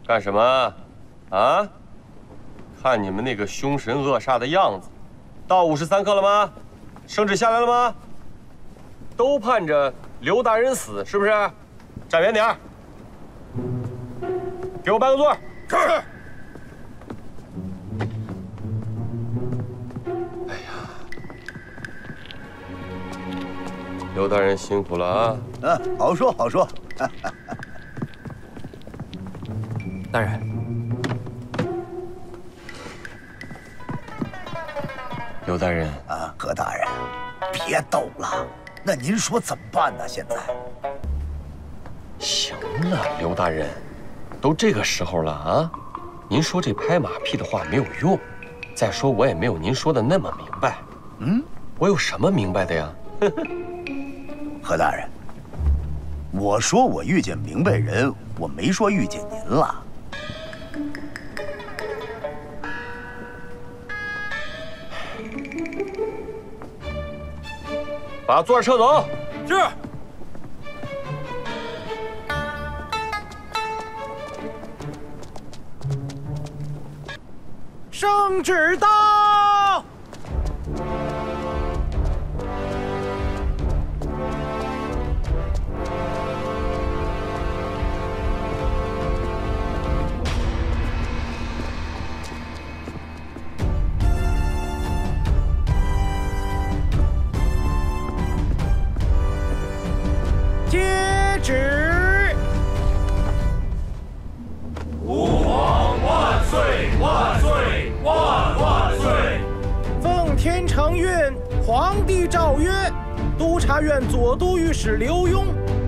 干什么？啊？看你们那个凶神恶煞的样子，到53刻了吗？圣旨下来了吗？都盼着刘大人死，是不是？站远点儿，给我搬个座。是。哎呀，刘大人辛苦了啊！好说好说。大人，刘大人啊，何大人，别逗了。那您说怎么办呢？现在？行了，刘大人，都这个时候了啊，您说这拍马屁的话没有用。再说我也没有您说的那么明白。我有什么明白的呀？何大人，我说我遇见明白人，我没说遇见您了。把座撤走。是。圣旨到。接旨。吾皇万岁万岁万岁！奉天承运，皇帝诏曰：督察院左都御史刘墉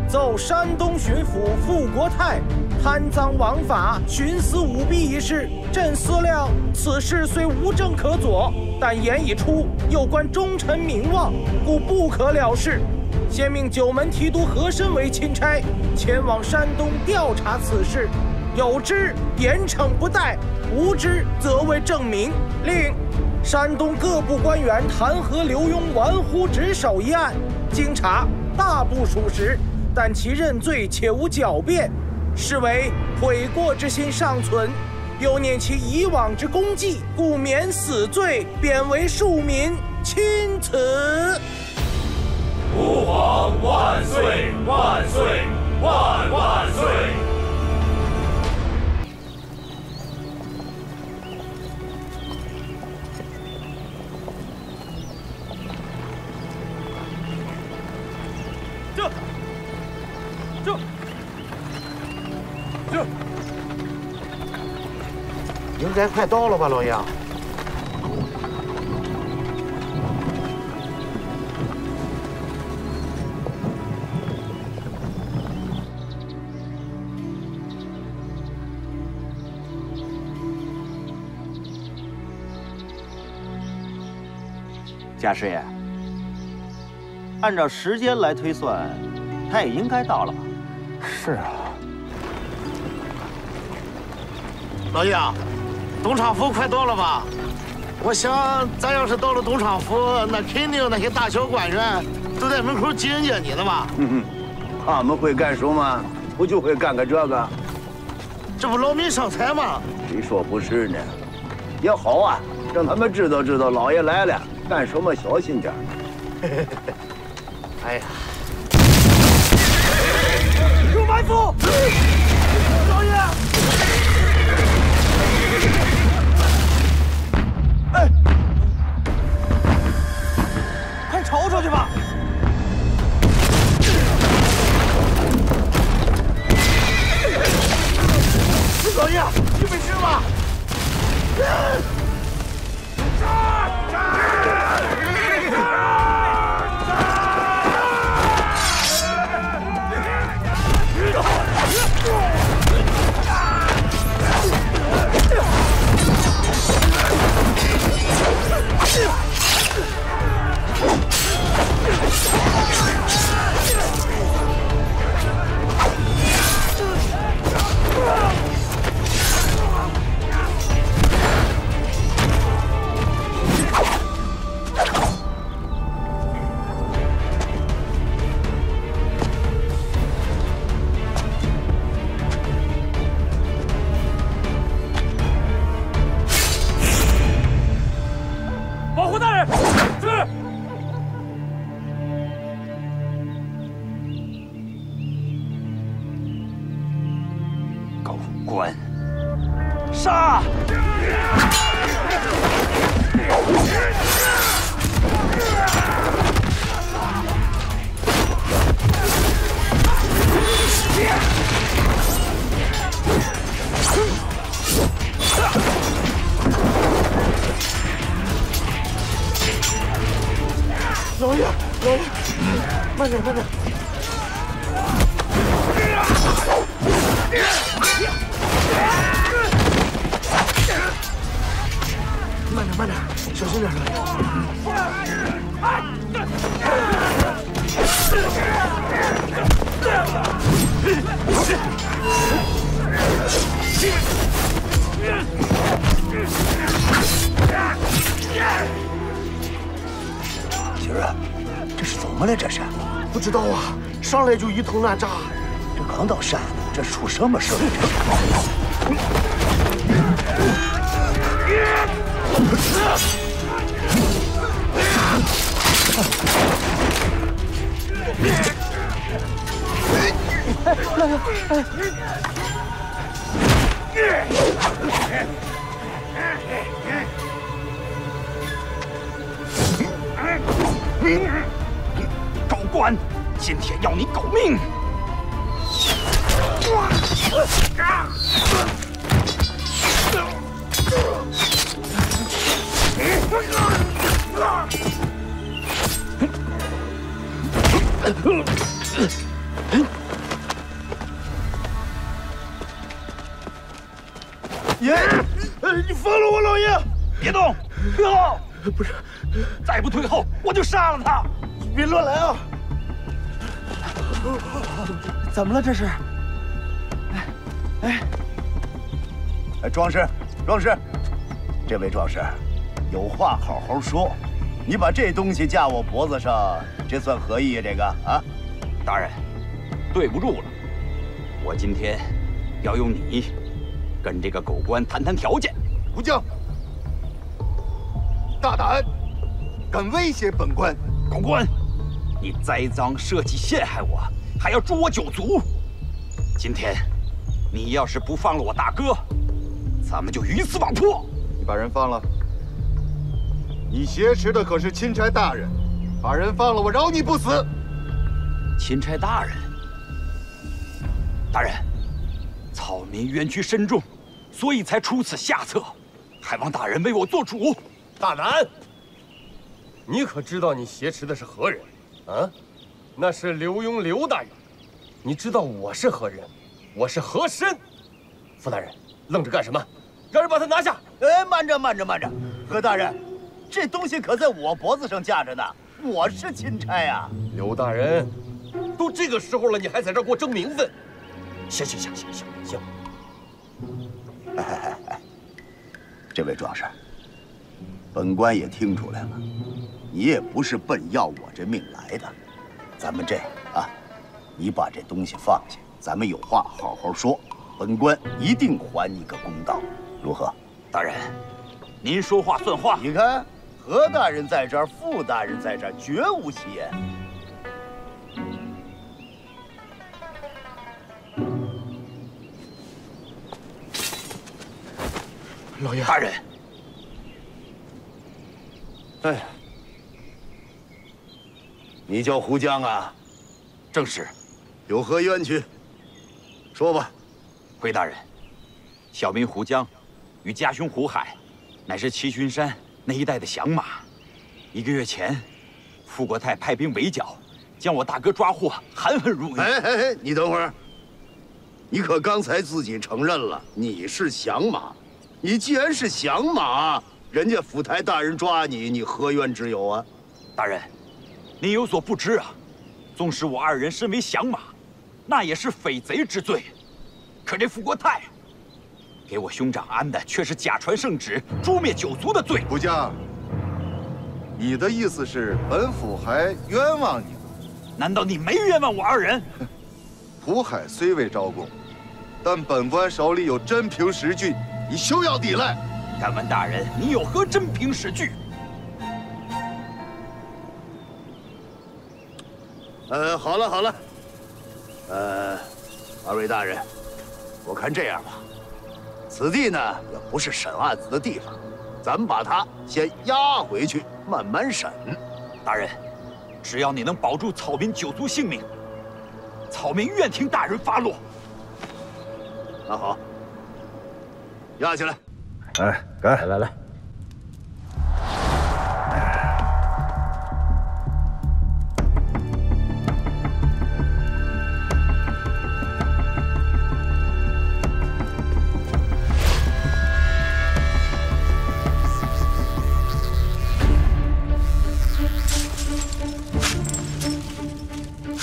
奏山东巡抚傅国泰贪赃枉法、徇私舞弊一事，朕思量此事虽无证可佐，但言已出，又关忠臣名望，故不可了事。先命九门提督和珅为钦差，前往山东调查此事，有之严惩不贷，无之则为正名。另山东各部官员弹劾刘墉玩忽职守一案，经查大部属实，但其认罪且无狡辩，是为悔过之心尚存，又念其以往之功绩，故免死罪，贬为庶民，钦此。吾皇万岁万岁万岁！这，应该快到了吧，老爷？贾师爷，按照时间来推算，他也应该到了吧？是啊。老爷，东厂府快到了吧？我想，咱要是到了东厂府，那肯定那些大小官员都在门口迎接你呢吧？他们会干什么？不就会干个这个？这不劳民伤财吗？谁说不是呢？也好啊，让他们知道知道老爷来了，干什么小心点。哎呀，有埋伏！老爷！哎，快瞅瞅去吧！老爷，你没事吧？狗官，杀！老爷，慢点，慢点。慢点，小心点，媳妇儿，这是怎么了？这是？不知道啊，上来就一通乱炸。这刚到山，这出什么事了？狗官，今天要你狗命！爷，你放了我老爷！别动，退后！不是，再不退后，我就杀了他！别乱来啊！怎么了？这是？哎，壮士，这位壮士，有话好好说。你把这东西架我脖子上，这算何意呀？这个啊，大人，对不住了，我今天要用你跟这个狗官谈谈条件。胡将，大胆，敢威胁本官！狗官，你栽赃设计陷害我，还要诛我9族。今天你要是不放了我大哥，咱们就鱼死网破。你把人放了。你挟持的可是钦差大人，把人放了，我饶你不死。钦差大人，大人，草民冤屈深重，所以才出此下策，还望大人为我做主。大胆！你可知道你挟持的是何人？啊，那是刘墉刘大人。你知道我是何人？我是和珅。傅大人，愣着干什么？让人把他拿下！哎，慢着，何大人，这东西可在我脖子上架着呢，我是钦差呀。刘大人，都这个时候了，你还在这儿给我争名分？行。这位壮士，本官也听出来了，你也不是奔要我这命来的。咱们这样啊，你把这东西放下，咱们有话好好说，本官一定还你个公道，如何？大人，您说话算话。你看，何大人在这儿，傅大人在这儿，绝无戏言。老爷，大人，哎，你叫胡江啊？正是。有何冤屈？说吧。回大人，小民胡江与家兄胡海，乃是七旬山那一带的响马。1个月前，傅国泰派兵围剿，将我大哥抓获，含恨入狱。哎，你等会儿。你可刚才自己承认了你是响马。你既然是响马，人家府台大人抓你，你何冤之有啊？大人，您有所不知啊，纵使我2人身为响马，那也是匪贼之罪。可这傅国泰给我兄长安的却是假传圣旨，诛灭9族的罪。胡将，你的意思是本府还冤枉你吗？难道你没冤枉我2人？胡海虽未招供，但本官手里有真凭实据，你休要抵赖。敢问大人，你有何真凭实据？好了好了，二位大人，我看这样吧，此地呢也不是审案子的地方，咱们把他先押回去，慢慢审。大人，只要你能保住草民9族性命，草民愿听大人发落。那好，押起来。哎，该来。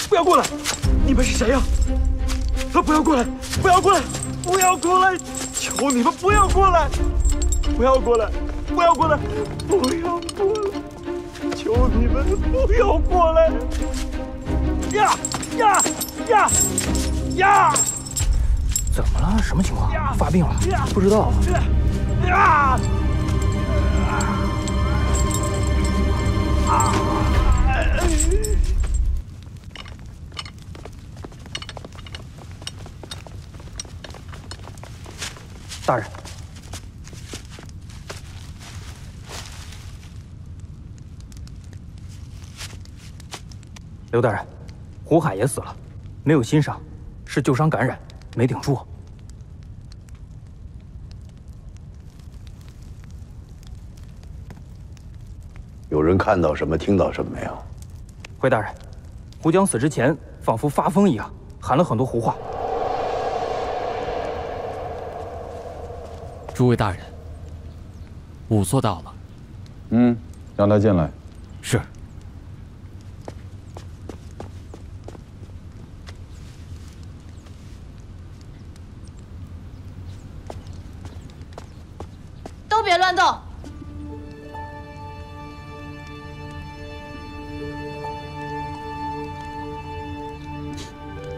不要过来！你们是谁呀？不要过来！不要过来！不要过来！求你们不要过来！不要过来！不要过来！不要过来！求你们不要过来！呀！怎么了？什么情况？发病了？不知道。大人，刘大人，胡海也死了，没有新伤，是旧伤感染，没顶住。有人看到什么，听到什么没有？回大人，胡江死之前仿佛发疯一样，喊了很多胡话。诸位大人，仵作到了。让他进来。是。都别乱动！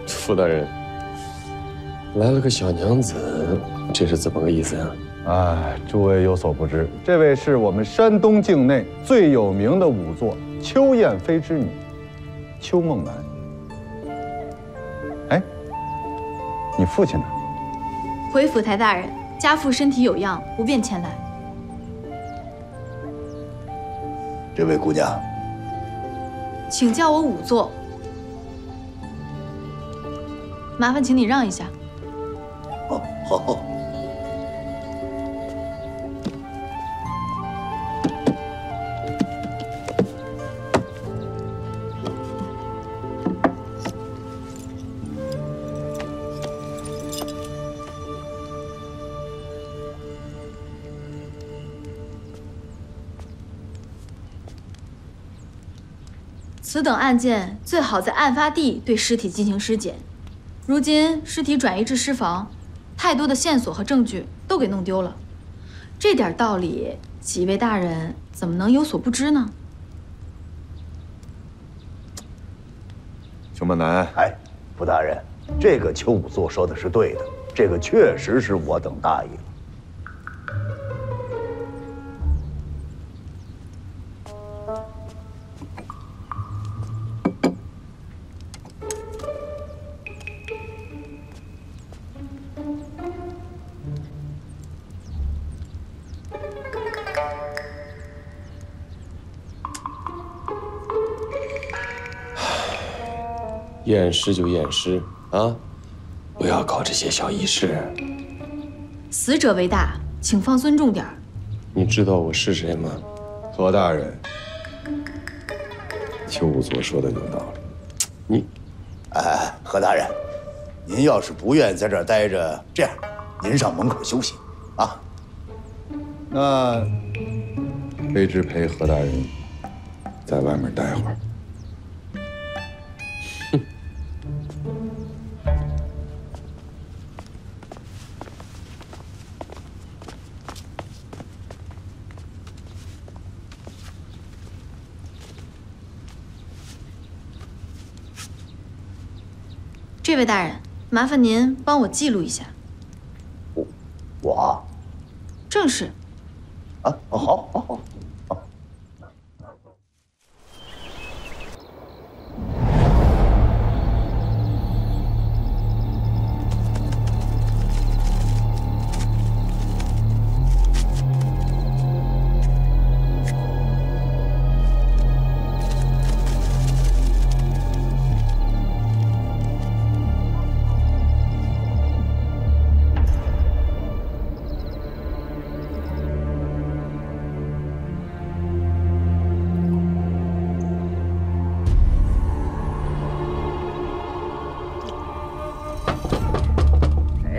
傅大人，来了个小娘子，这是怎么个意思呀？哎，诸位有所不知，这位是我们山东境内最有名的仵作邱燕飞之女，邱梦兰。哎，你父亲呢？回府台大人，家父身体有恙，不便前来。这位姑娘，请叫我仵作。麻烦请你让一下。哦，好。此等案件最好在案发地对尸体进行尸检。如今尸体转移至尸房，太多的线索和证据都给弄丢了。这点道理，几位大人怎么能有所不知呢？邱梦兰，哎，傅大人，这个邱仵作说的是对的，这个确实是我等大意了。验尸就验尸啊，不要搞这些小仪式。死者为大，请放尊重点儿。你知道我是谁吗？何大人，邱仵作说的有道理。你，哎，何大人，您要是不愿意在这儿待着，这样，您上门口休息，啊。那卑职陪何大人在外面待会儿。这位大人，麻烦您帮我记录一下。我？正是。啊，好。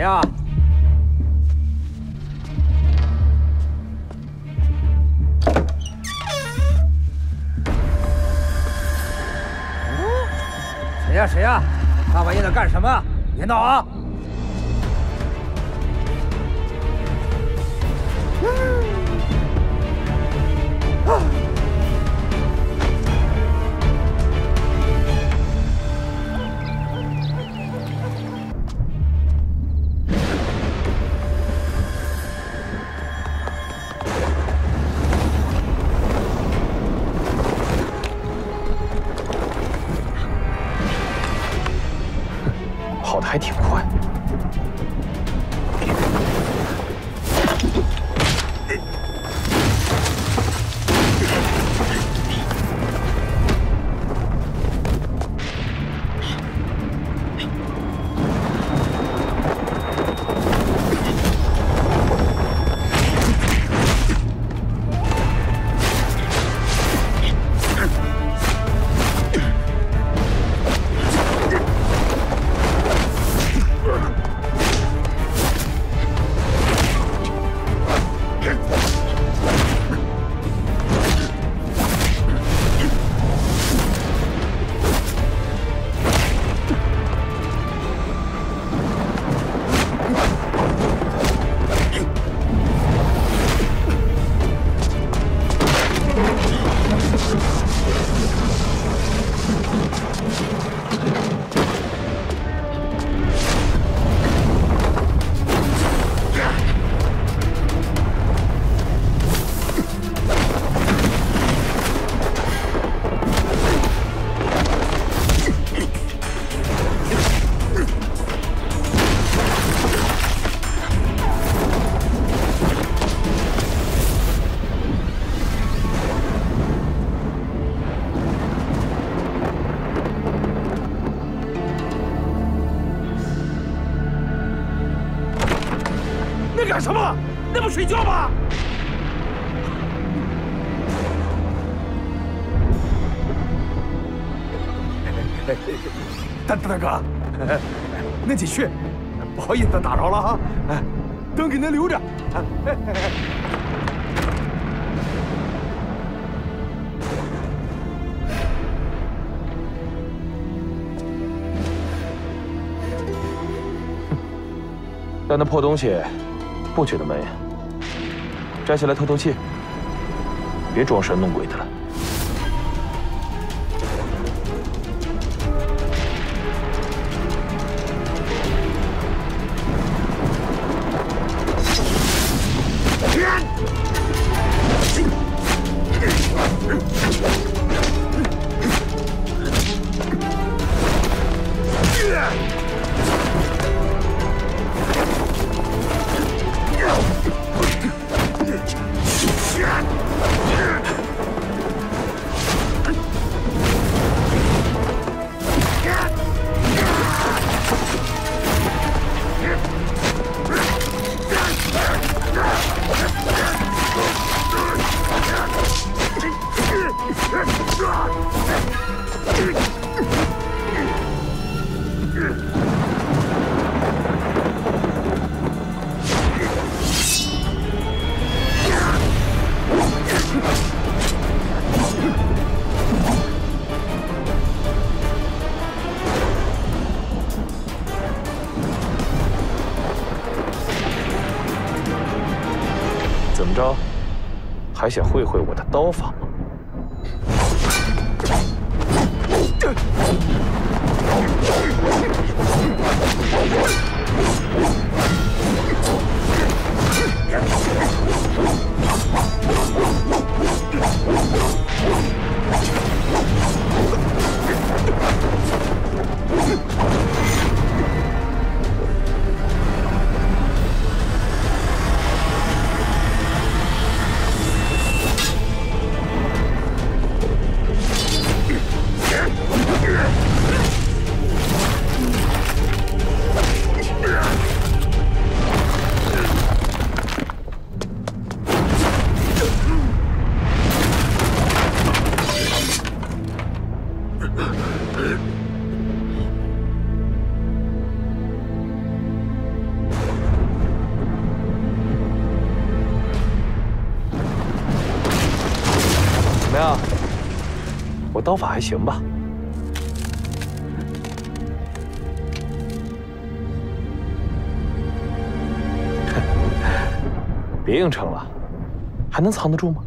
呀？谁呀？谁呀？大半夜的干什么？别闹啊！跑得还挺快。干什么？那不睡觉吗？大哥，恁继续，不好意思打扰了哈，灯给恁留着。但那破东西不觉得闷呀？摘下来透透气，别装神弄鬼的了。怎么着，还想会会我的刀法吗？我刀法还行吧。别硬撑了，还能藏得住吗？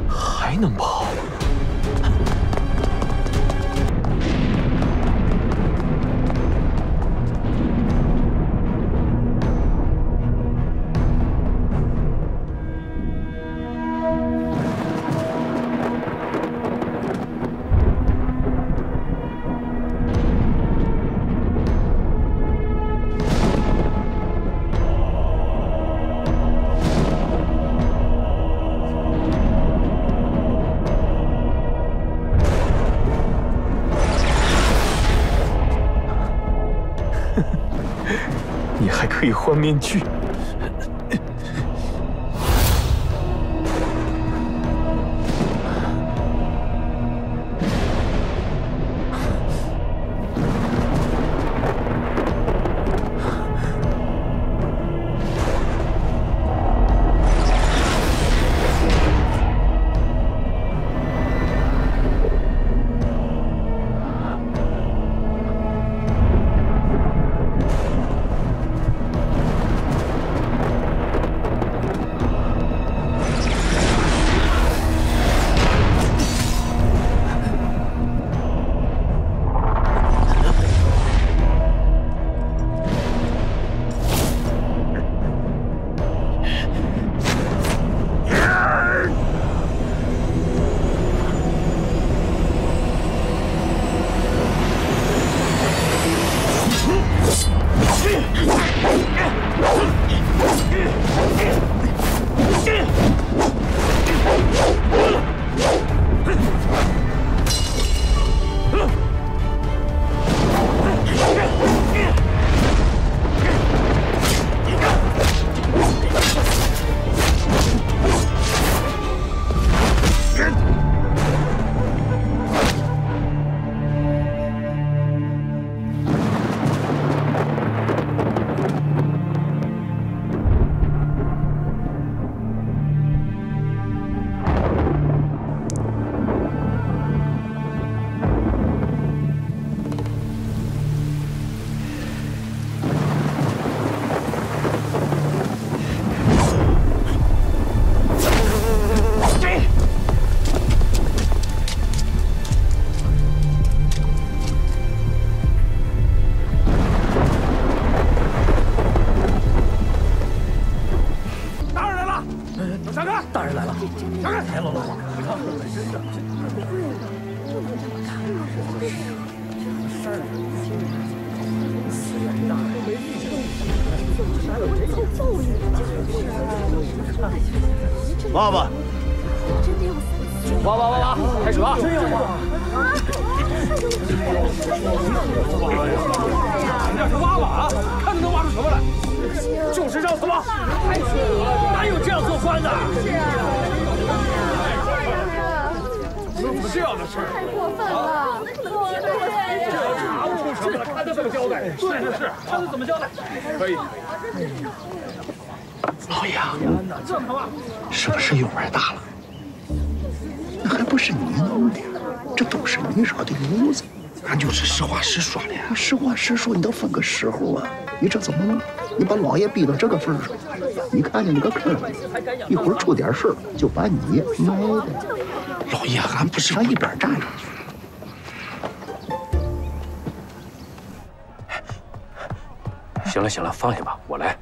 还能跑？你还可以换面具。爸爸，挖挖挖挖，开始挖！真要挖！要是挖瓦，看能挖出什么来？就是让他挖！哪有这样做官的？怎么这样的事？太过分了！这要查不出什么来，看他怎么交代。是，看他怎么交代。可以。老杨，是不是有点大了？那还不是你弄的，这都是你惹的痦子。俺就是实话实说的。实话实说，你得分个时候啊！你这怎么了？你把老爷逼到这个份上，你看见那个坑，一会儿出点事就把你埋的。老爷，俺不是上一边站着去。行了行了，放下吧，我来。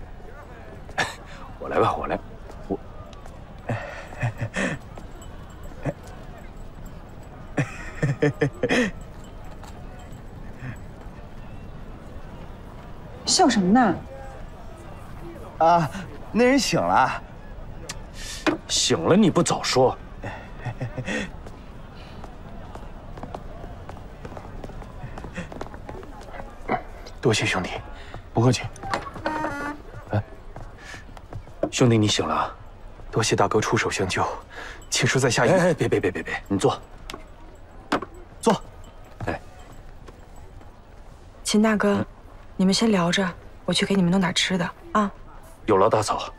我来吧，我来。我。笑什么呢？啊，那人醒了。醒了你不早说。多谢兄弟，不客气。兄弟，你醒了，多谢大哥出手相救，请示在下。哎，别，你坐，坐。哎，秦大哥，你们先聊着，我去给你们弄点吃的啊。有劳大嫂。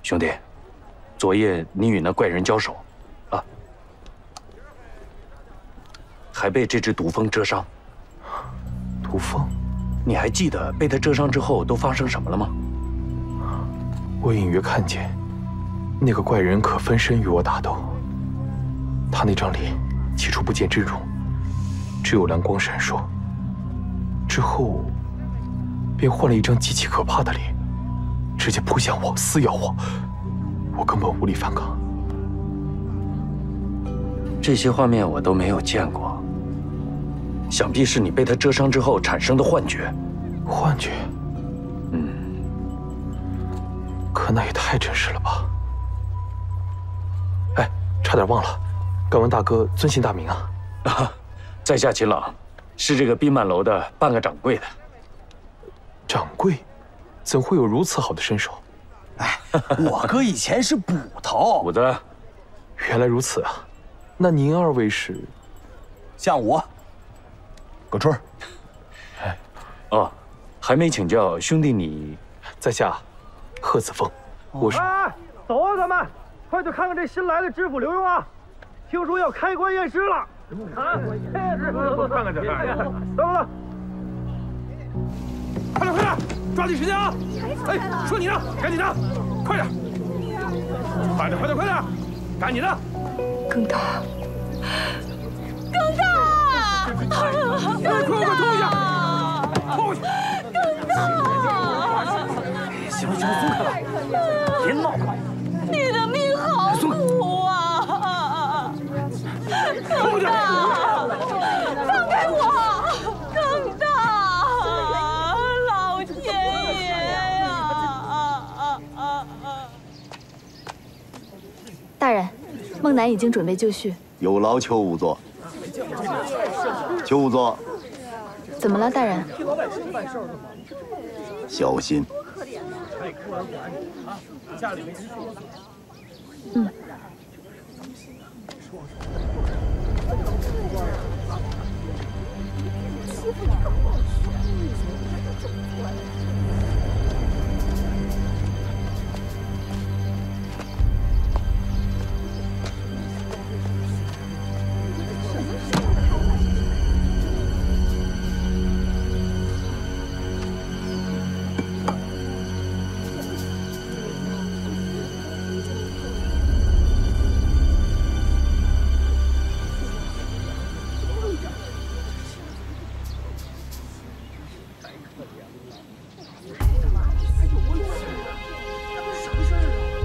兄弟，昨夜你与那怪人交手，啊，还被这只毒蜂蛰伤。毒蜂？你还记得被他蛰伤之后都发生什么了吗？我隐约看见，那个怪人可分身与我打斗。他那张脸起初不见真容，只有蓝光闪烁，之后便换了一张极其可怕的脸，直接扑向我，撕咬我，我根本无力反抗。这些画面我都没有见过，想必是你被他蛰伤之后产生的幻觉。幻觉？可那也太真实了吧！哎，差点忘了，敢问大哥尊姓大名啊？啊，在下秦朗，是这个宾满楼的半个掌柜的。掌柜，怎会有如此好的身手？哎，我哥以前是捕头。虎子，原来如此啊！那您二位是？像我，葛春。哎，哦，还没请教兄弟你，在下贺子峰。我是。哎，走啊，咱们快去看看这新来的知府刘墉啊！听说要开棺验尸了。啊，走，看看这看看。等等。快点，抓紧时间啊！哎，说你呢，赶紧的，快点，快点，赶紧的！更大，快拖一下，拖过去！更大！行了，松开了，别闹了。你的命好苦啊！更大，放开我！更大！老天爷呀！大人，孟南已经准备就绪。有劳邱仵作。邱仵作，怎么了，大人？小心。嗯。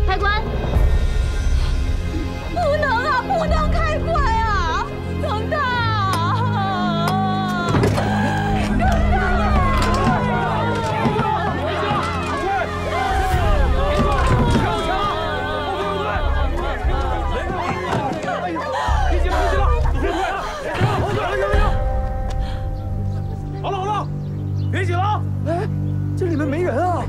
开棺！不能啊，不能开棺啊！更大！好了，别紧了。哎，这里面没人啊。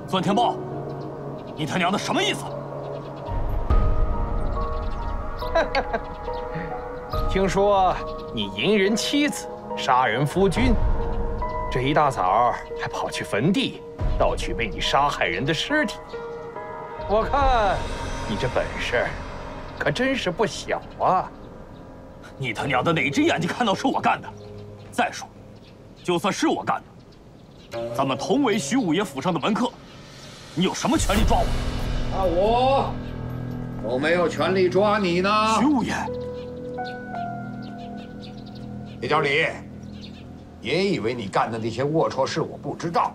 钻天豹，你他娘的什么意思？听说你淫人妻子，杀人夫君，这一大早还跑去坟地盗取被你杀害人的尸体。我看你这本事可真是不小啊！你他娘的哪只眼睛看到是我干的？再说，就算是我干的，咱们同为徐五爷府上的门客，你有什么权利抓我？我没有权利抓你呢。徐五爷，叶教理，别以为你干的那些龌龊事我不知道，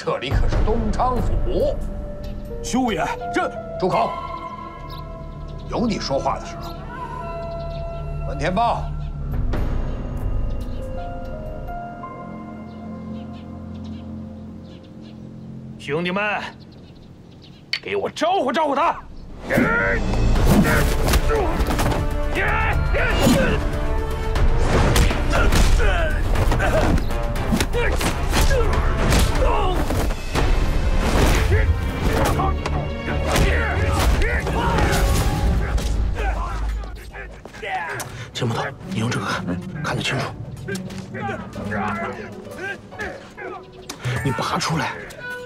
这里可是东昌府。徐五爷，这住口！有你说话的时候。文天豹，兄弟们，给我招呼招呼他！秦捕头，你用这个看得清楚。你拔出来，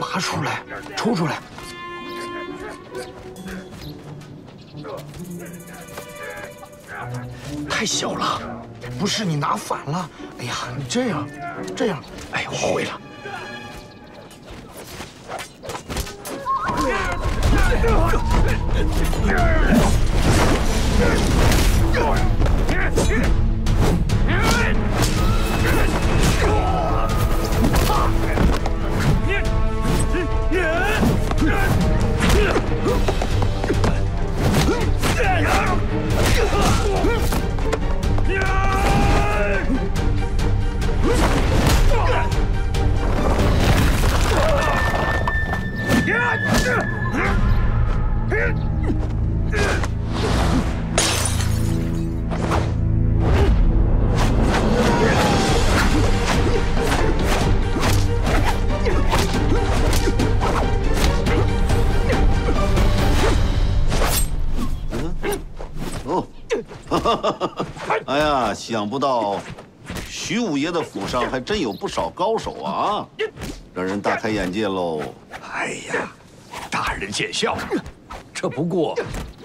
拔出来，抽出来。太小了，不是你拿反了。哎呀，你这样，哎呀，我后悔了。哎呀，想不到徐五爷的府上还真有不少高手啊，让人大开眼界喽。哎呀，大人见笑，这不过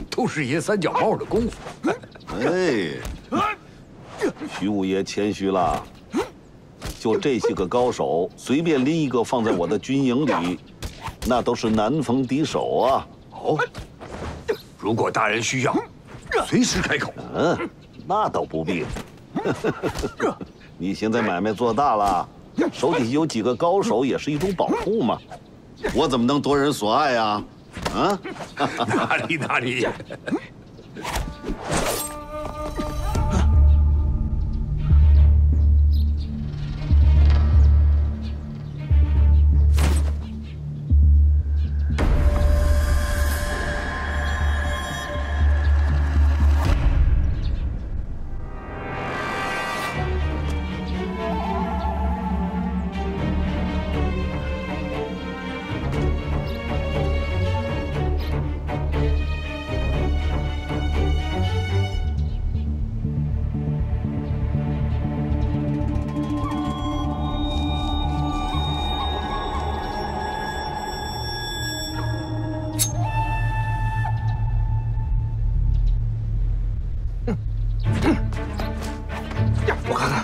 都是爷三脚猫的功夫。哎，徐五爷谦虚了，就这些个高手，随便拎一个放在我的军营里，那都是难逢敌手啊。哦，如果大人需要，随时开口。那倒不必。你现在买卖做大了，手底下有几个高手也是一种保护嘛。我怎么能夺人所爱呀？啊？哪里？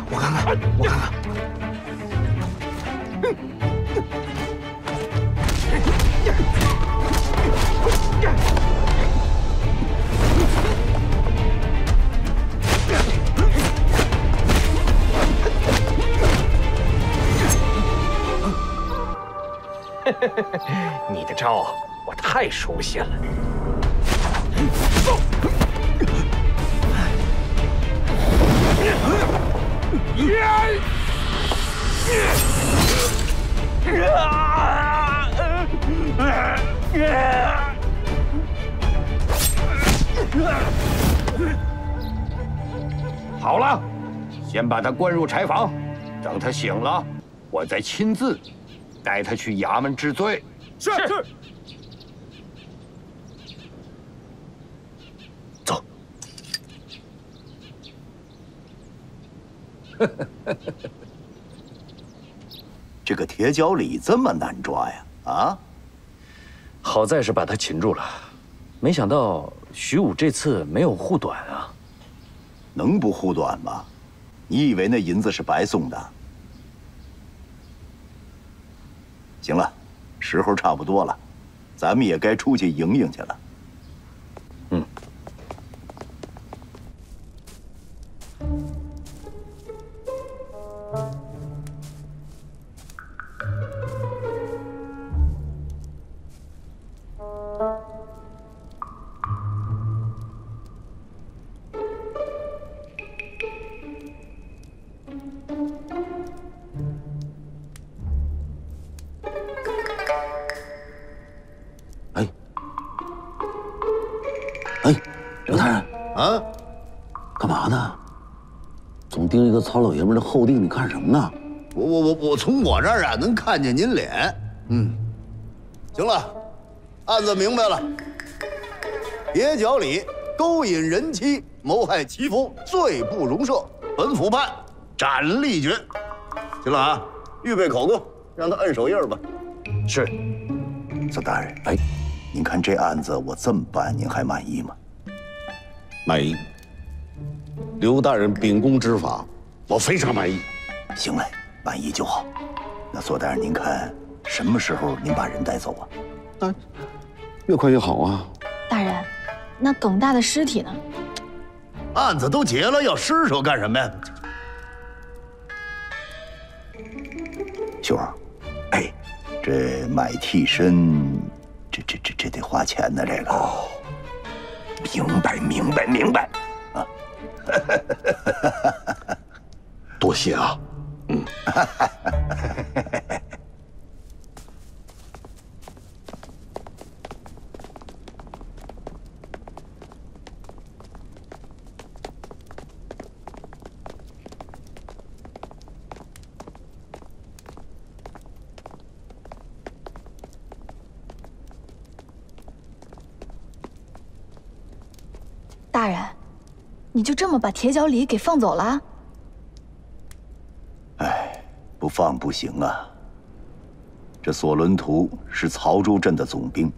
我看看。你的招我太熟悉了。好了，先把他关入柴房，等他醒了，我再亲自带他去衙门治罪。是。走。这个铁脚李这么难抓呀？啊！好在是把他擒住了，没想到徐武这次没有护短啊。能不护短吗？你以为那银子是白送的？行了，时候差不多了，咱们也该出去迎迎去了。嗯。刘大人啊，干嘛呢？总盯一个糙老爷们的后腚，你干什么呢？我从我这儿啊能看见您脸。行了，案子明白了。铁脚里勾引人妻、谋害其夫，罪不容赦，本府判斩立决。行了啊，预备口供，让他摁手印吧。是。左大人，哎，您看这案子我这么办，您还满意吗？满意。刘大人秉公执法，我非常满意。行嘞，满意就好。那左大人，您看什么时候您把人带走啊？越快越好啊。大人，那耿大的尸体呢？案子都结了，要尸首干什么呀？兄儿，哎，这买替身，这得花钱呢。这个哦，明白啊。多谢啊。大人，你就这么把铁脚李给放走了？哎，不放不行啊。这索伦图是曹州镇的总兵，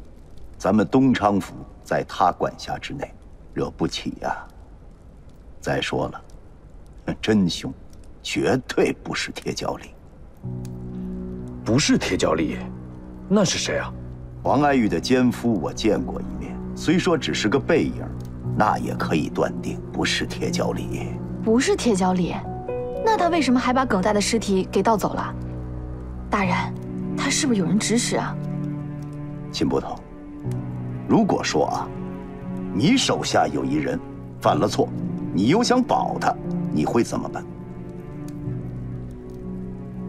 咱们东昌府在他管辖之内，惹不起呀。再说了，真凶绝对不是铁脚李。不是铁脚李，那是谁啊？黄爱玉的奸夫我见过一面，虽说只是个背影，那也可以断定不是铁脚李。不是铁脚李，那他为什么还把耿大的尸体给盗走了？大人，他是不是有人指使啊？秦捕头，如果说啊，你手下有一人犯了错，你又想保他，你会怎么办？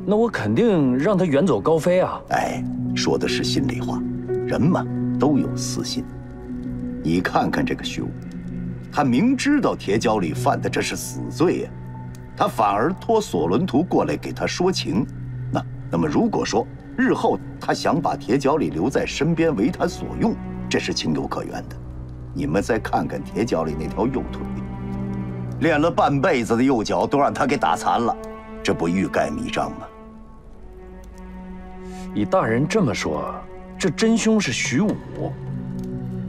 那我肯定让他远走高飞啊！哎，说的是心里话，人嘛都有私心。你看看这个徐武，他明知道铁脚李犯的这是死罪呀，他反而托索伦图过来给他说情。那么如果说日后他想把铁脚李留在身边为他所用，这是情有可原的。你们再看看铁脚李那条右腿，练了半辈子的右脚都让他给打残了，这不欲盖弥彰吗？以大人这么说，这真凶是徐武，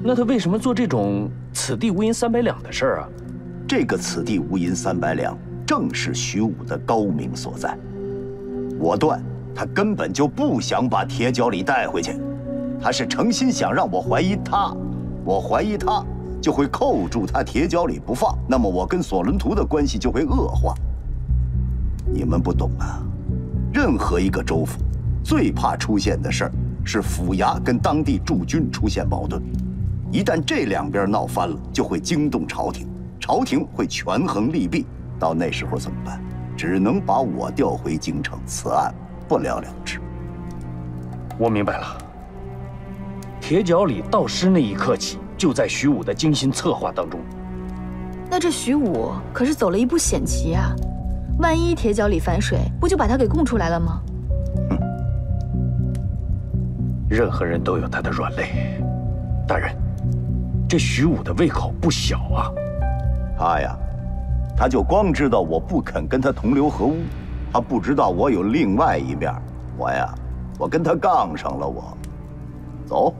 那他为什么做这种此地无银300两的事儿啊？这个此地无银300两，正是徐武的高明所在。我断他根本就不想把铁脚李带回去，他是诚心想让我怀疑他，我怀疑他就会扣住他铁脚李不放，那么我跟索伦图的关系就会恶化。你们不懂啊，任何一个州府最怕出现的事儿是府衙跟当地驻军出现矛盾，一旦这两边闹翻了，就会惊动朝廷，朝廷会权衡利弊，到那时候怎么办？只能把我调回京城，此案不了了之。我明白了，铁脚李盗尸那一刻起，就在徐武的精心策划当中。那这徐武可是走了一步险棋啊！万一铁脚李反水，不就把他给供出来了吗？任何人都有他的软肋，大人，这徐武的胃口不小啊。他呀，他就光知道我不肯跟他同流合污，他不知道我有另外一面。我跟他杠上了，我走。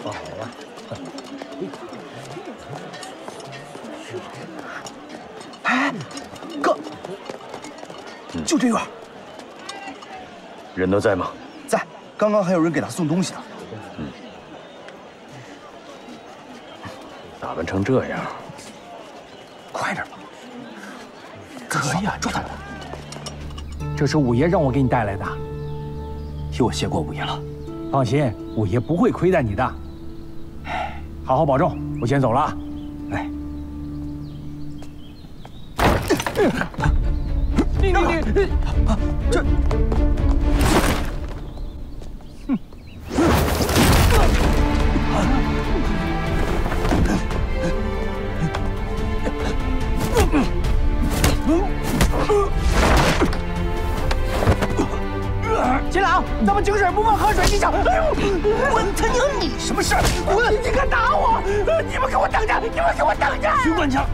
放好了。哎，哥，就这院。人都在吗？在，刚刚还有人给他送东西呢。打扮成这样，快点吧。可以啊，抓他！这是五爷让我给你带来的，替我谢过五爷了。放心，五爷不会亏待你的。好好保重，我先走了啊。哎。你这。 金朗，咱们井水不犯河水之象。哎呦，我他娘你什么事儿？你敢打我？你们给我等着！你们给我等着！徐管家，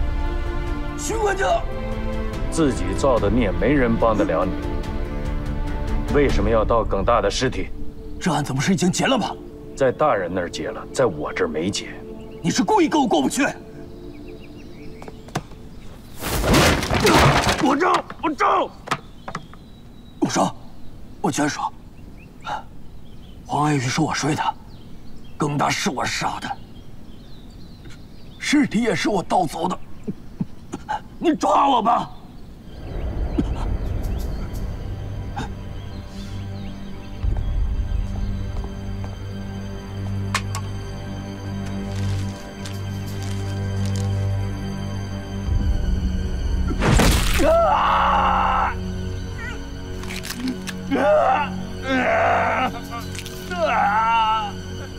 徐管家，自己造的孽，没人帮得了你。为什么要盗耿大的尸体？这案子不是已经结了吗？在大人那儿结了，在我这儿没结。你是故意跟我过不去？我招！我说，我全说，黄爱玉是我睡的，耿大是我杀的，尸体也是我盗走的，你抓我吧！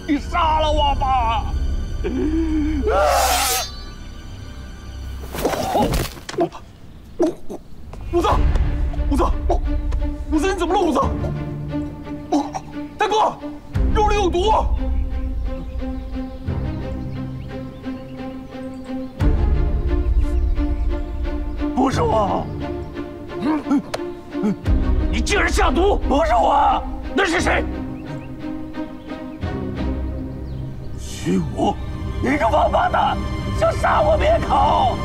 你杀了我吧！武子，你怎么了？武子，大哥，肉里有毒！不是我，你竟然下毒！不是我，那是谁？徐武，你这王八蛋，想杀我灭口！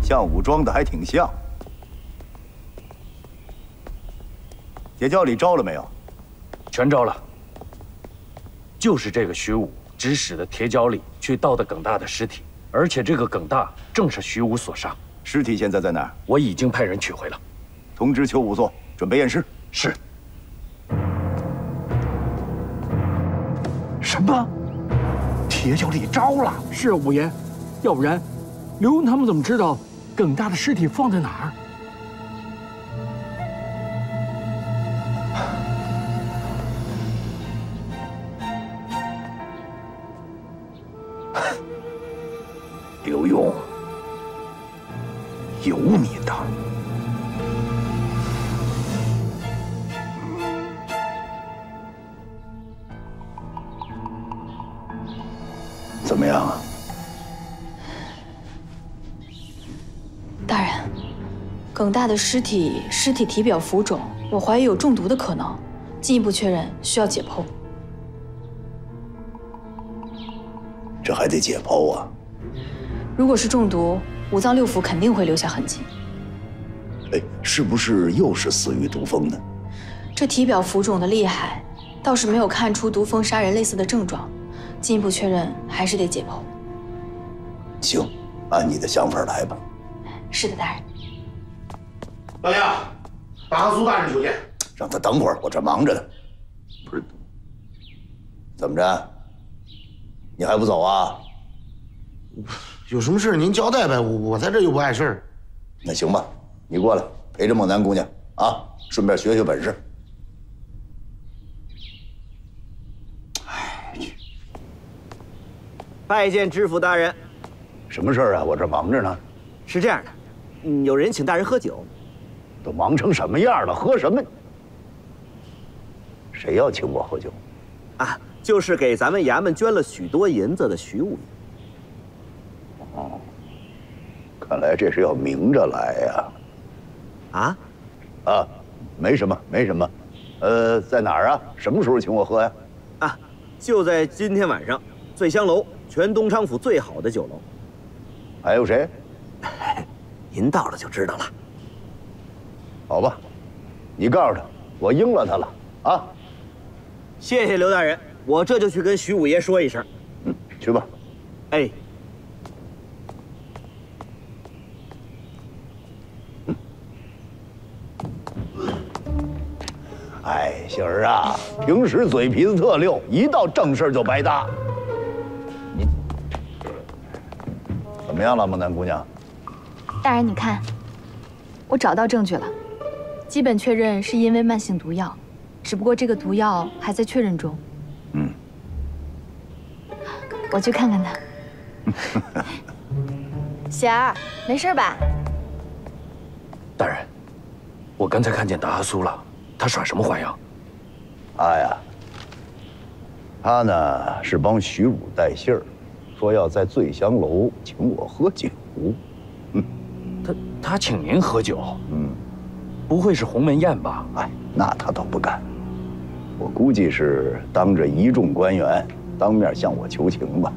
像武装的还挺像。铁窖里招了没有？全招了。就是这个徐武指使的铁窖里去盗的耿大的尸体，而且这个耿大正是徐武所杀。尸体现在在哪儿？我已经派人取回了。通知邱武座准备验尸。是。什么？铁窖里招了？是啊，五爷。要不然，刘墉他们怎么知道耿大的尸体放在哪儿？刘墉，有你的！怎么样啊？大人，耿大的尸体体表浮肿，我怀疑有中毒的可能，进一步确认需要解剖。这还得解剖啊？如果是中毒，五脏六腑肯定会留下痕迹。哎，是不是又是死于毒风呢？这体表浮肿的厉害，倒是没有看出毒风杀人类似的症状，进一步确认还是得解剖。行，按你的想法来吧。是的，大人。老杨，把苏大人求见。让他等会儿，我这忙着呢。不是，怎么着？你还不走啊？有什么事您交代呗，我在这又不碍事儿。那行吧，你过来陪着孟南姑娘啊，顺便学学本事。拜见知府大人。什么事儿啊？我这忙着呢。是这样的，有人请大人喝酒。都忙成什么样了，喝什么？谁要请我喝酒？啊，就是给咱们衙门捐了许多银子的徐武爷。哦，看来这是要明着来呀。啊？啊，没什么，没什么。在哪儿啊？什么时候请我喝呀？啊，就在今天晚上，醉香楼，全东昌府最好的酒楼。还有谁？您到了就知道了。好吧，你告诉他，我应了他了啊。谢谢刘大人，我这就去跟徐五爷说一声。去吧。哎。哎，杏儿啊，平时嘴皮子特溜，一到正事就白搭。你怎么样了，孟南姑娘？大人，你看，我找到证据了，基本确认是因为慢性毒药，只不过这个毒药还在确认中。嗯，我去看看他。喜儿，没事吧？大人，我刚才看见达阿苏了，他耍什么花样？他呢是帮徐武带信儿，说要在醉香楼请我喝酒。他请您喝酒？不会是鸿门宴吧？那他倒不敢。我估计是当着一众官员当面向我求情吧。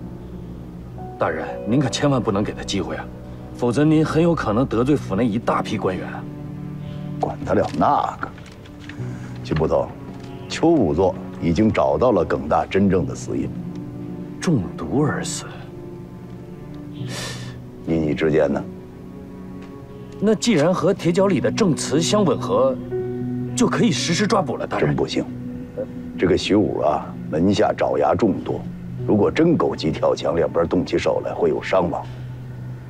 大人，您可千万不能给他机会啊，否则您很有可能得罪府内一大批官员。管得了那个？徐捕头，邱仵作已经找到了耿大真正的死因，中毒而死。依你之见呢？那既然和铁角里的证词相吻合，就可以实施抓捕了。大人，真不幸，这个徐武啊，门下爪牙众多，如果真狗急跳墙，两边动起手来，会有伤亡。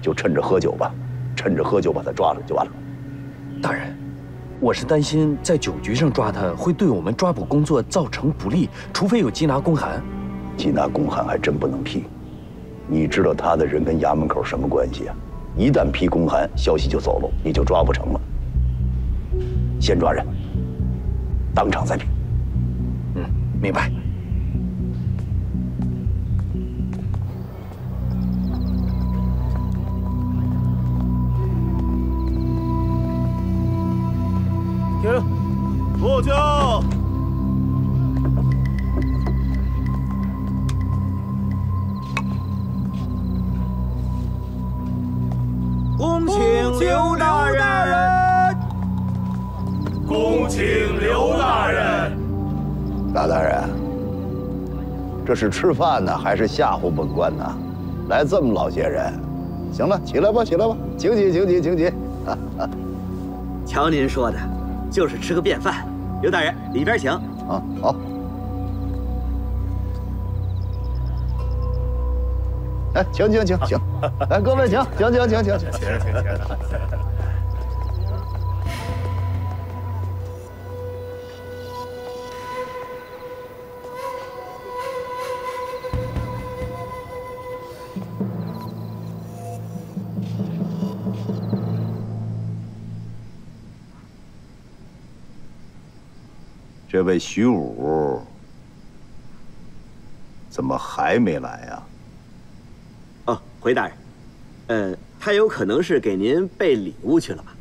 就趁着喝酒吧，趁着喝酒把他抓了就完了。大人，我是担心在酒局上抓他会对我们抓捕工作造成不利，除非有缉拿公函。缉拿公函还真不能批。你知道他的人跟衙门口什么关系啊？一旦批公函，消息就走了，你就抓不成了。先抓人，当场再批。明白。停，坐下。恭请刘大人。恭请刘大人。大人，这是吃饭呢，还是吓唬本官呢？来这么老些人，行了，起来吧，起来吧，请起，请起，请起。瞧您说的，就是吃个便饭。刘大人，里边请。啊，好。哎，请，来，各位请。这位徐武怎么还没来呀？哦，回大人，他有可能是给您备礼物去了吧？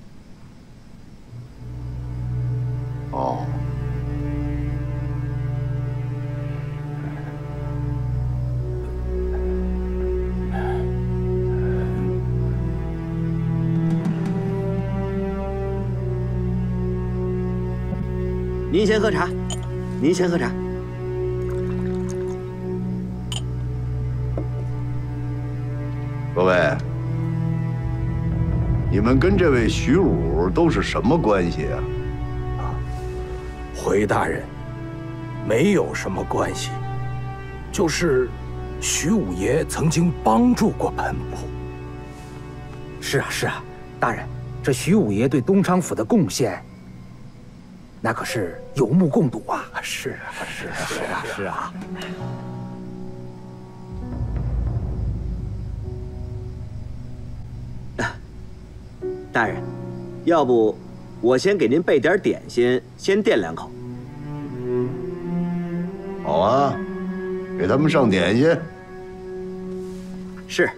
哦，您先喝茶，您先喝茶。各位，你们跟这位徐武都是什么关系啊？回大人，没有什么关系，就是徐武爷曾经帮助过本部。是啊，大人，这徐武爷对东昌府的贡献，那可是有目共睹啊！是啊。大人，要不我先给您备点点心，先垫两口。好啊，给他们上点心。是。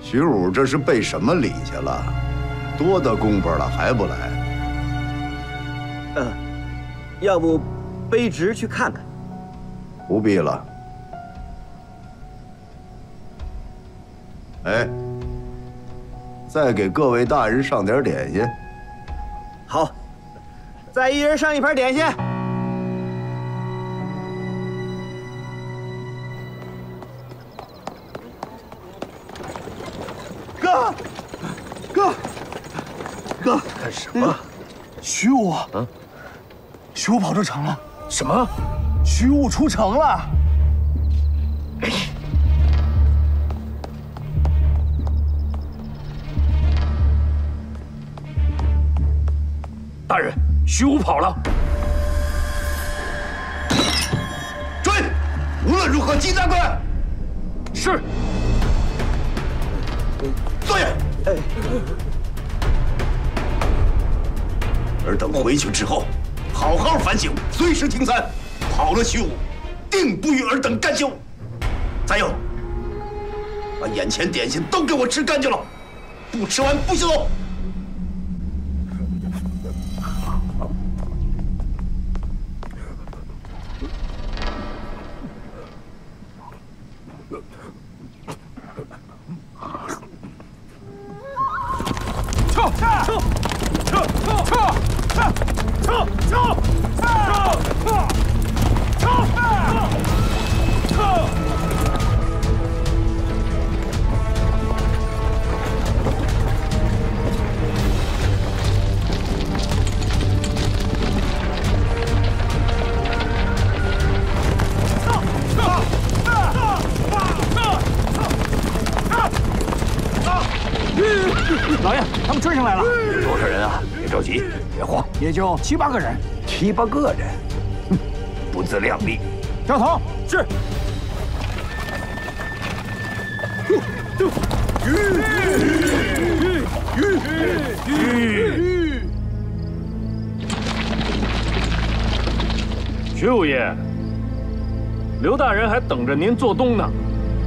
徐武这是备什么礼去了？多大功夫了还不来？要不卑职去看看？不必了。哎，再给各位大人上点点心。好，再一人上一盘点心。哥，干什么？徐武，徐武跑出城了。什么？徐武出城了。大人，徐武跑了。追！无论如何击大怪。是。坐下。尔等回去之后，好好反省，随时停餐。跑了徐武，定不与尔等干休。再有，把眼前点心都给我吃干净了，不吃完不许走。老爷，他们追上来了。多少人啊？别着急，别慌，也就7、8个人。7、8个人，哼，不自量力。教头是。徐五爷，刘大人还等着您做东呢，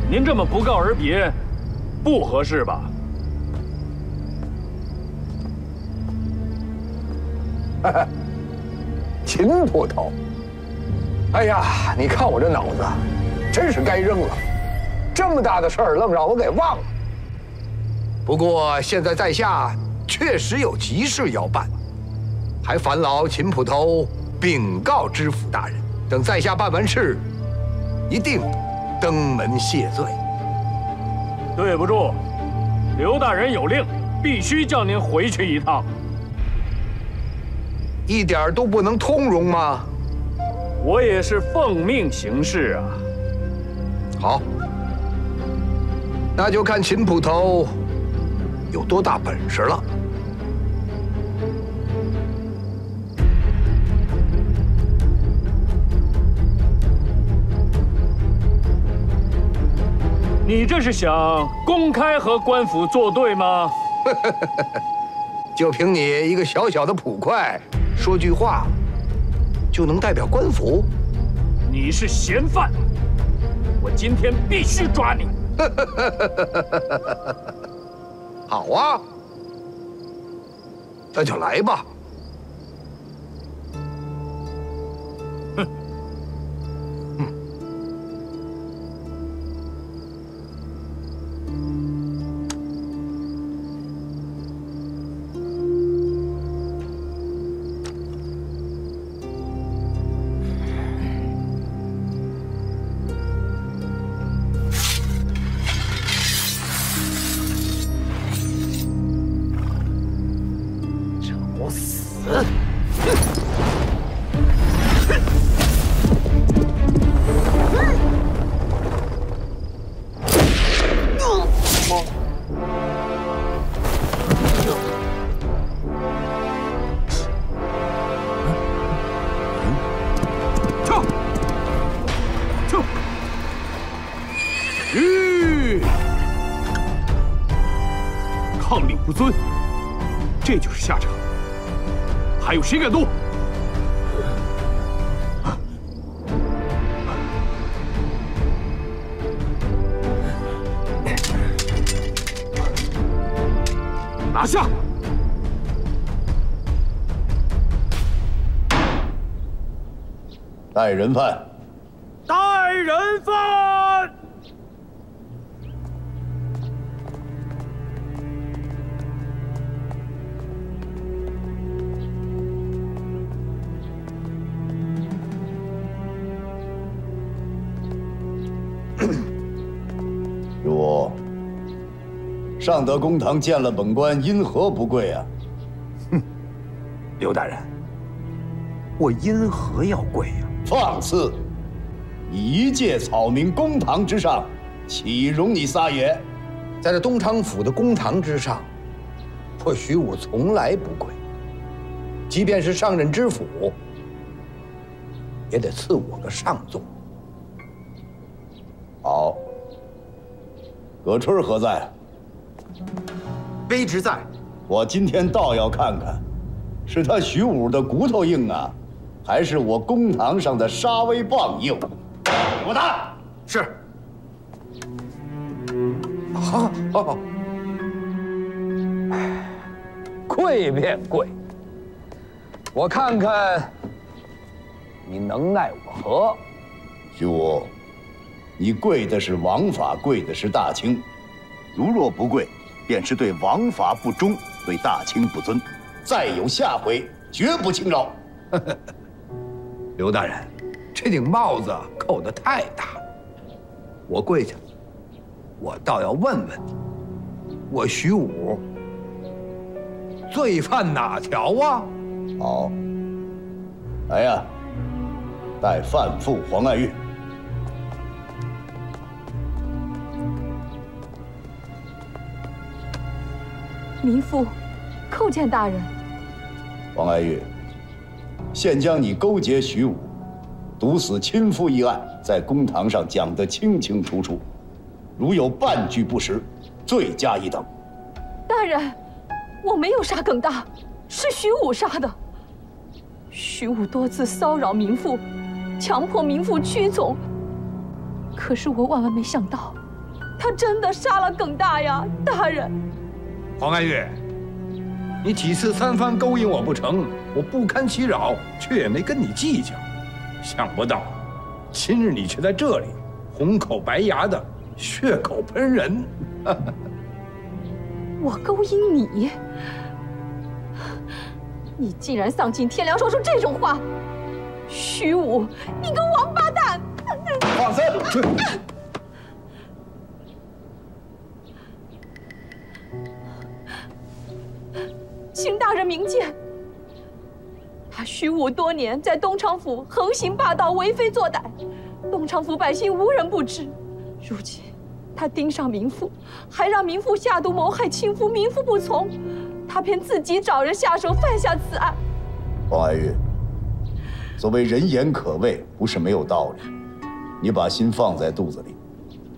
您这么不告而别，不合适吧？秦捕头，哎呀，你看我这脑子，真是该扔了。这么大的事儿，愣让我给忘了。不过现在在下确实有急事要办，还烦劳秦捕头禀告知府大人。等在下办完事，一定登门谢罪。对不住，刘大人有令，必须叫您回去一趟。一点都不能通融吗？我也是奉命行事啊。好，那就看秦捕头有多大本事了。你这是想公开和官府作对吗？就凭你一个小小的捕快，说句话就能代表官府？你是嫌犯，我今天必须抓你。好啊，那就来吧。抗令不遵，这就是下场。还有谁敢动？拿下！带人犯。带人犯。上得公堂见了本官，因何不跪啊？哼，刘大人，我因何要跪呀？放肆！你一介草民，公堂之上，岂容你撒野？在这东昌府的公堂之上，我徐武从来不跪。即便是上任知府，也得赐我个上座。好，葛春何在？卑职在。我今天倒要看看，是他徐武的骨头硬啊，还是我公堂上的杀威棒硬？给我打！是。好，好，跪便跪，我看看你能奈我何？徐武，你跪的是王法，跪的是大清。如若不跪，便是对王法不忠，对大清不尊。再有下回，绝不轻饶。刘大人，这顶帽子扣得太大了，我跪下，我倒要问问你，我徐武罪犯哪条啊？好，来呀，带范妇黄爱玉。民妇叩见大人。黄爱玉，现将你勾结徐武，毒死亲夫一案，在公堂上讲得清清楚楚，如有半句不实，罪加一等。大人，我没有杀耿大，是徐武杀的。徐武多次骚扰民妇，强迫民妇屈从，可是我万万没想到，他真的杀了耿大呀！大人，黄爱玉，你几次三番勾引我不成，我不堪其扰，却也没跟你计较。想不到，今日你却在这里红口白牙的血口喷人。我勾引你，你竟然丧尽天良说出这种话！徐武，你个王八蛋！放肆！请大人明鉴。他徐武多年在东昌府横行霸道、为非作歹，东昌府百姓无人不知。如今他盯上民妇，还让民妇下毒谋害亲夫，民妇不从，他便自己找人下手犯下此案。黄爱玉，所谓人言可畏，不是没有道理。你把心放在肚子里，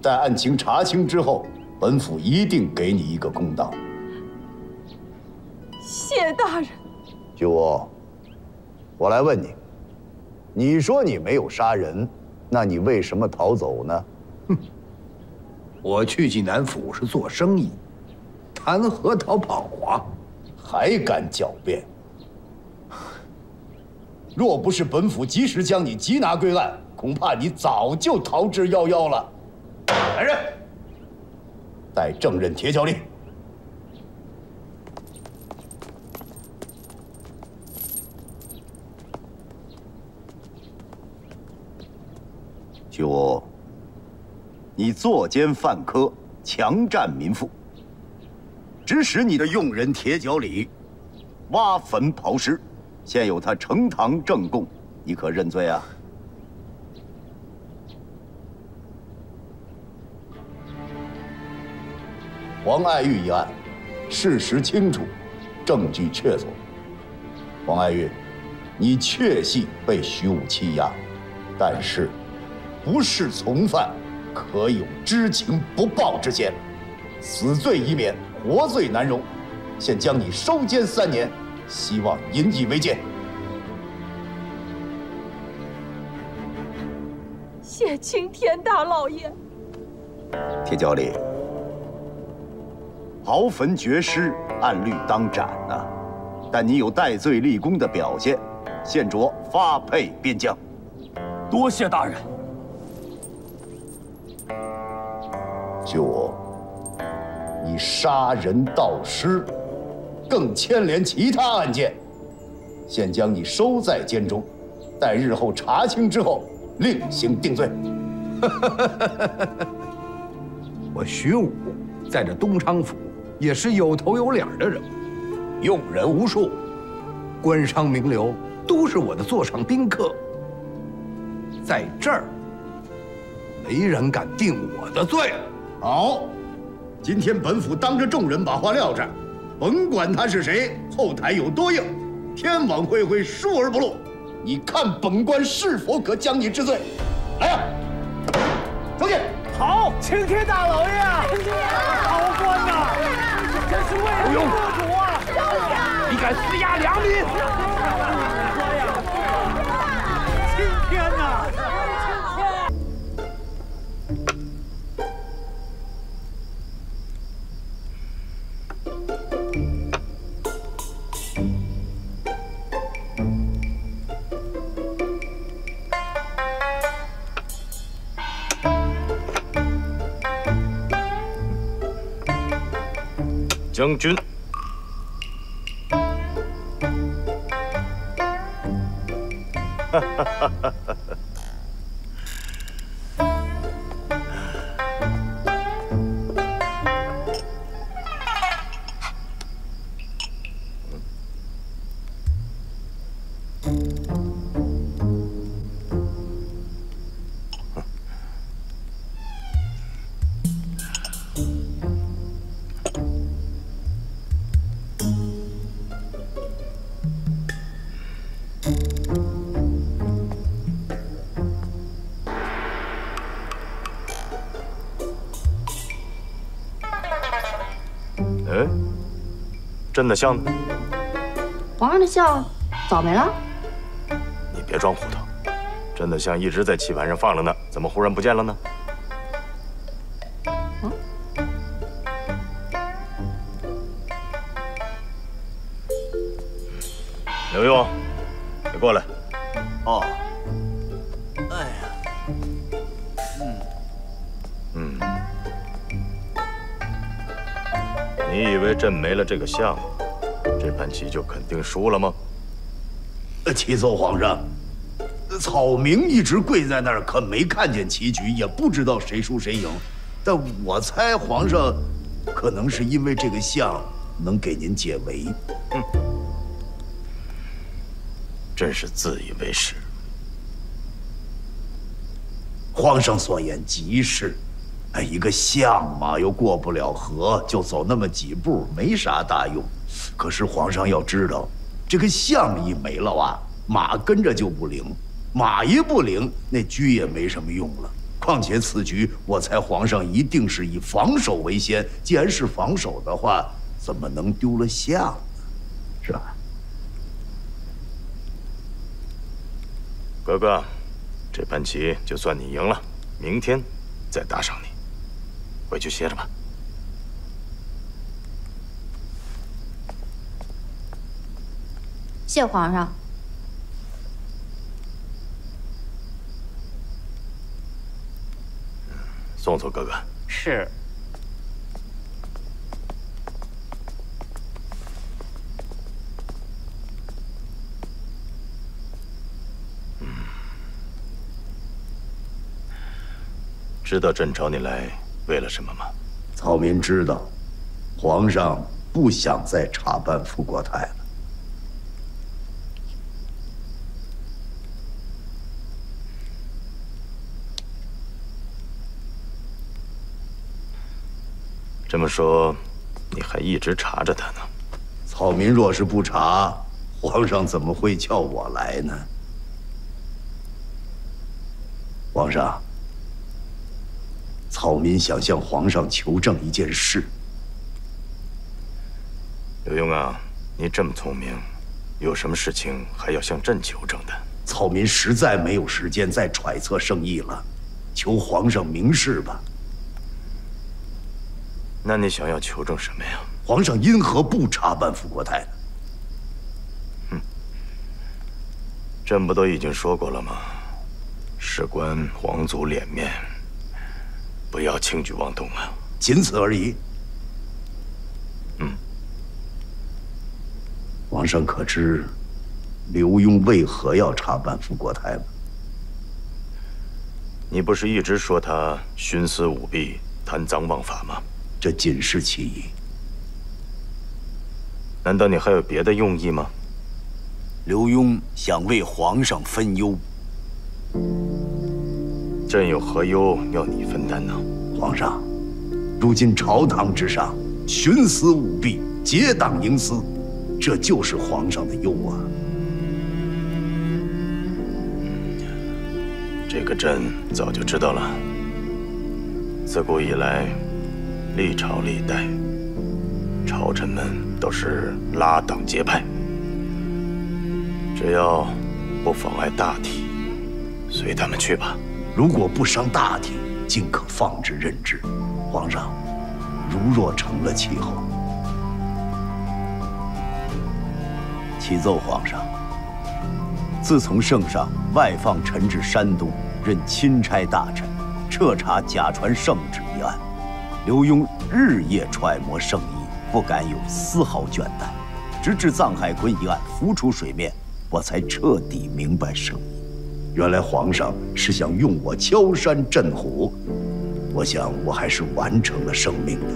待案情查清之后，本府一定给你一个公道。谢大人。徐武，我来问你，你说你没有杀人，那你为什么逃走呢？哼，我去济南府是做生意，谈何逃跑啊？还敢狡辩？若不是本府及时将你缉拿归案，恐怕你早就逃之夭夭了。来人，带正任铁脚令。徐武，你作奸犯科，强占民妇，指使你的佣人铁脚里挖坟刨尸，现有他呈堂证供，你可认罪啊？黄爱玉一案，事实清楚，证据确凿。黄爱玉，你确系被徐武欺压，但是不是从犯，可有知情不报之嫌，死罪已免，活罪难容。现将你收监3年，希望引以为戒。谢青天大老爷。铁脚里，刨坟掘尸，按律当斩呐，但你有戴罪立功的表现，现着发配边疆。多谢大人。徐武，你杀人盗尸，更牵连其他案件，现将你收在监中，待日后查清之后，另行定罪。我徐武在这东昌府也是有头有脸的人物，用人无数，官商名流都是我的座上宾客。在这儿，没人敢定我的罪。好，今天本府当着众人把话撂这儿，甭管他是谁，后台有多硬，天网恢恢，疏而不漏。你看本官是否可将你治罪？来呀，走起！好，青天大老爷，好官呐，真是为人做主啊！你敢私压良民？青天呐！将军，哎，真的像呢？皇上的像早没了？你别装糊涂，真的像一直在棋盘上放着呢，怎么忽然不见了呢？刘墉，你过来。哦。哎呀。你以为朕没了这个像，这盘棋就肯定输了吗？启奏皇上，草民一直跪在那儿，可没看见棋局，也不知道谁输谁赢。但我猜皇上可能是因为这个像能给您解围。真是自以为是。皇上所言极是。哎，一个像嘛，又过不了河，就走那么几步，没啥大用。可是皇上要知道，这个像一没了啊，马跟着就不灵，马一不灵，那车也没什么用了。况且此局，我猜皇上一定是以防守为先。既然是防守的话，怎么能丢了像呢？是吧？哥哥，这盘棋就算你赢了，明天再打赏你。回去歇着吧。谢皇上。送送哥哥。是。知道朕找你来为了什么吗？草民知道，皇上不想再查办富国泰了。这么说，你还一直查着他呢？草民若是不查，皇上怎么会叫我来呢？皇上。草民想向皇上求证一件事。刘墉啊，你这么聪明，有什么事情还要向朕求证的？草民实在没有时间再揣测圣意了，求皇上明示吧。那你想要求证什么呀？皇上因何不查办富国泰呢？朕不都已经说过了吗？事关皇族脸面。不要轻举妄动啊！仅此而已。皇上可知刘墉为何要查办富国泰吗？你不是一直说他徇私舞弊、贪赃枉法吗？这仅是其一。难道你还有别的用意吗？刘墉想为皇上分忧。朕有何忧要你分担呢？皇上，如今朝堂之上，徇私舞弊，结党营私，这就是皇上的忧啊。这个朕早就知道了。自古以来，历朝历代，朝臣们都是拉党结派，只要不妨碍大体，随他们去吧。如果不伤大体，尽可放之任之。皇上，如若成了气候，启奏皇上，自从圣上外放臣至山东，任钦差大臣，彻查假传圣旨一案，刘墉日夜揣摩圣意，不敢有丝毫倦怠，直至臧海坤一案浮出水面，我才彻底明白圣意。原来皇上是想用我敲山震虎，我想我还是完成了圣命的。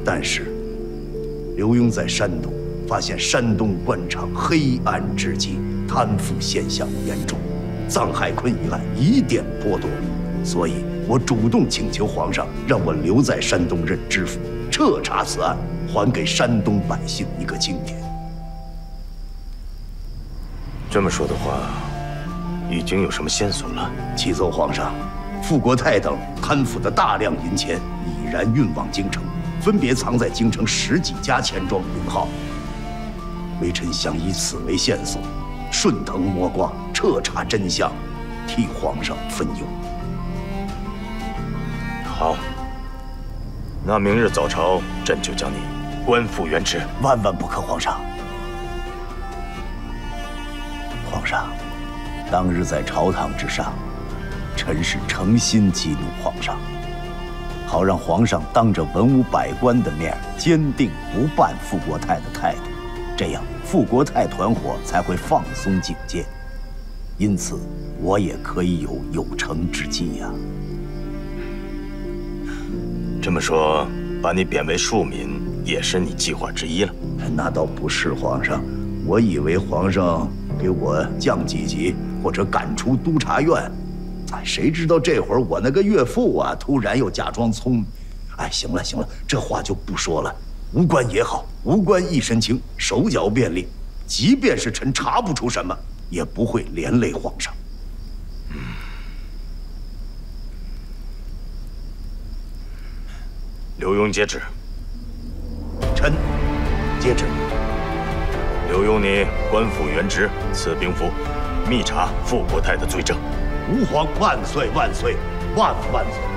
但是刘墉在山东发现山东官场黑暗至极，贪腐现象严重，臧海坤一案疑点颇多，所以我主动请求皇上让我留在山东任知府，彻查此案，还给山东百姓一个青天。这么说的话，已经有什么线索了？启奏皇上，傅国泰等贪腐的大量银钱已然运往京城，分别藏在京城10几家钱庄银号。微臣想以此为线索，顺藤摸瓜，彻查真相，替皇上分忧。好，那明日早朝，朕就将你官复原职。万万不可，皇上！皇上，当日在朝堂之上，臣是诚心激怒皇上，好让皇上当着文武百官的面坚定不办傅国泰的态度，这样傅国泰团伙才会放松警戒，因此我也可以有成之计呀。这么说，把你贬为庶民也是你计划之一了？那倒不是，皇上，我以为皇上给我降几级或者赶出督察院，谁知道这会儿我那个岳父啊，突然又假装聪明。哎，行了行了，这话就不说了。无官也好，无官一身轻，手脚便利，即便是臣查不出什么，也不会连累皇上。刘墉接旨。臣接旨。刘墉，你官复原职，赐兵符，密查傅国泰的罪证。吾皇万岁万岁万万岁！